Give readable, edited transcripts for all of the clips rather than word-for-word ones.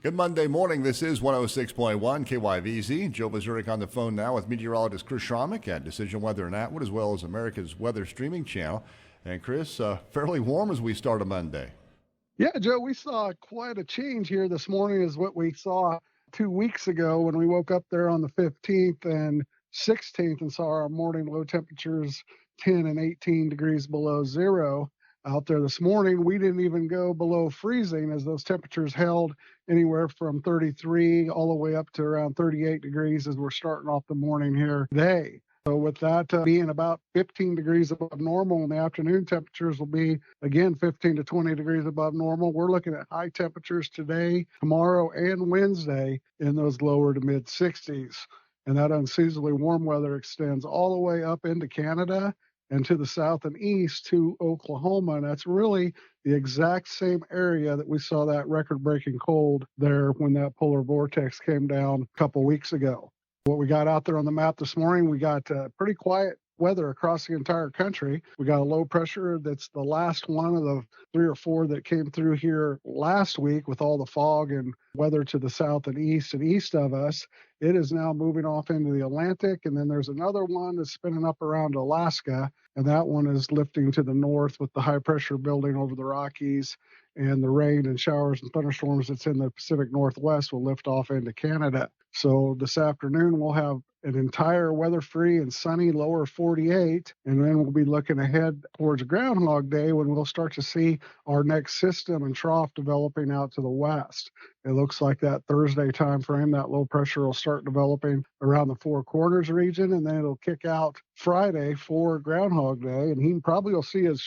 Good Monday morning. This is 106.1 KYVZ. Joe Vyzourek on the phone now with meteorologist Chris Sramek at Decision Weather in Atwood, as well as America's weather streaming channel. And Chris, fairly warm as we start a Monday. Yeah, Joe, we saw quite a change here this morning is what we saw 2 weeks ago when we woke up there on the 15th and 16th and saw our morning low temperatures 10 and 18 degrees below zero. Out there this morning, we didn't even go below freezing as those temperatures held anywhere from 33 all the way up to around 38 degrees as we're starting off the morning here today. So with that being about 15 degrees above normal, and the afternoon temperatures will be, again, 15 to 20 degrees above normal. We're looking at high temperatures today, tomorrow, and Wednesday in those lower to mid-60s. And that unseasonably warm weather extends all the way up into Canada and to the south and east to Oklahoma. And that's really the exact same area that we saw that record-breaking cold there when that polar vortex came down a couple weeks ago. What we got out there on the map this morning, we got pretty quiet weather across the entire country. We got a low pressure that's the last one of the 3 or 4 that came through here last week with all the fog and weather to the south and east of us. It is now moving off into the Atlantic, and then there's another one that's spinning up around Alaska, and that one is lifting to the north with the high pressure building over the Rockies, and the rain and showers and thunderstorms that's in the Pacific Northwest will lift off into Canada. So this afternoon we'll have an entire weather-free and sunny lower 48, and then we'll be looking ahead towards Groundhog Day when we'll start to see our next system and trough developing out to the west. It looks like that Thursday time frame, that low pressure will start developing around the Four Corners region, and then it'll kick out Friday for Groundhog Day, and he probably will see his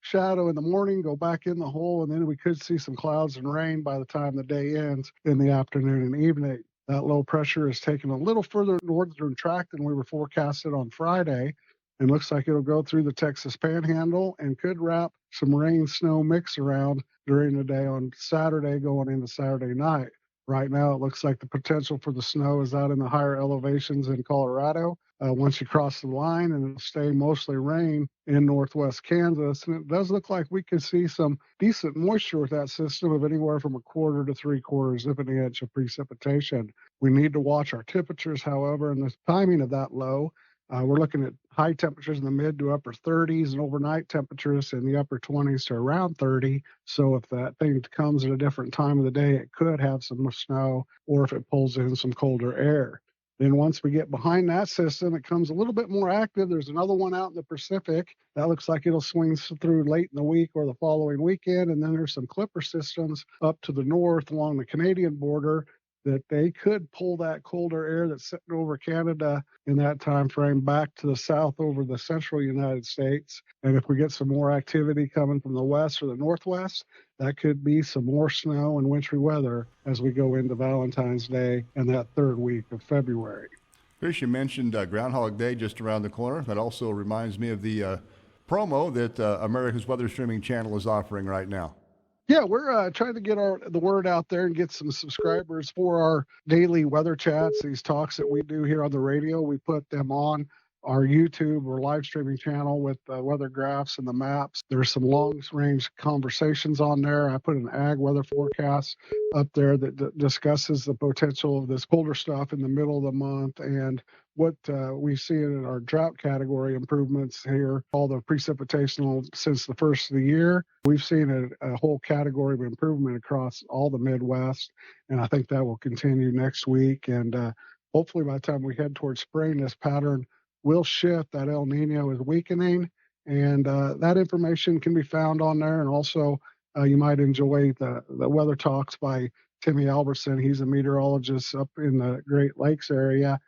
shadow in the morning, go back in the hole, and then we could see some clouds and rain by the time the day ends in the afternoon and evening. That low pressure is taking a little further northern track than we were forecasted on Friday, and looks like it'll go through the Texas Panhandle and could wrap some rain-snow mix around during the day on Saturday going into Saturday night. Right now, it looks like the potential for the snow is out in the higher elevations in Colorado. Once you cross the line, and it'll stay mostly rain in northwest Kansas. And it does look like we could see some decent moisture with that system of anywhere from 1/4 to 3/4 of an inch of precipitation. We need to watch our temperatures, however, and the timing of that low. We're looking at high temperatures in the mid to upper 30s and overnight temperatures in the upper 20s to around 30. So if that thing comes at a different time of the day, it could have some snow, or if it pulls in some colder air. Then once we get behind that system, it comes a little bit more active. There's another one out in the Pacific. That looks like it'll swing through late in the week or the following weekend. And then there's some clipper systems up to the north along the Canadian border that they could pull that colder air that's sitting over Canada in that time frame back to the south over the central United States. And if we get some more activity coming from the west or the northwest, that could be some more snow and wintry weather as we go into Valentine's Day and that third week of February. Chris, you mentioned Groundhog Day just around the corner. That also reminds me of the promo that America's weather streaming channel is offering right now. Yeah, we're trying to get the word out there and get some subscribers for our daily weather chats, these talks that we do here on the radio. We put them on our YouTube or live streaming channel with weather graphs and the maps. There's some long-range conversations on there. I put an ag weather forecast up there that discusses the potential of this colder stuff in the middle of the month and what we see in our drought category improvements here, all the precipitation since the first of the year. We've seen a whole category of improvement across all the Midwest, and I think that will continue next week. And hopefully by the time we head towards spring, this pattern will shift. That El Nino is weakening, and that information can be found on there. And also, you might enjoy the Weather Talks by Timmy Albertson. He's a meteorologist up in the Great Lakes area.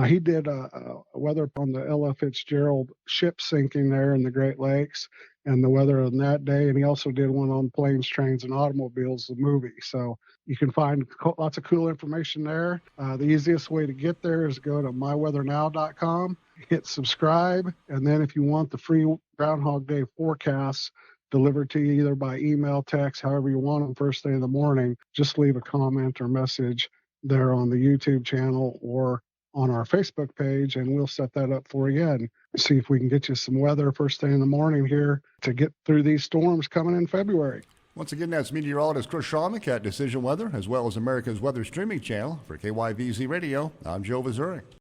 He did a weather on the Ella Fitzgerald ship sinking there in the Great Lakes and the weather on that day. And he also did one on planes, trains, and automobiles, the movie. So you can find lots of cool information there. The easiest way to get there is go to myweathernow.com, hit subscribe. And then if you want the free Groundhog Day forecasts delivered to you either by email, text, however you want them first thing in the morning, just leave a comment or message there on the YouTube channel or on our Facebook page, and we'll set that up for you and see if we can get you some weather first thing in the morning here to get through these storms coming in February. Once again, that's meteorologist Chris Sramek at Decision Weather, as well as America's weather streaming channel. For KYVZ Radio, I'm Joe Vyzourek.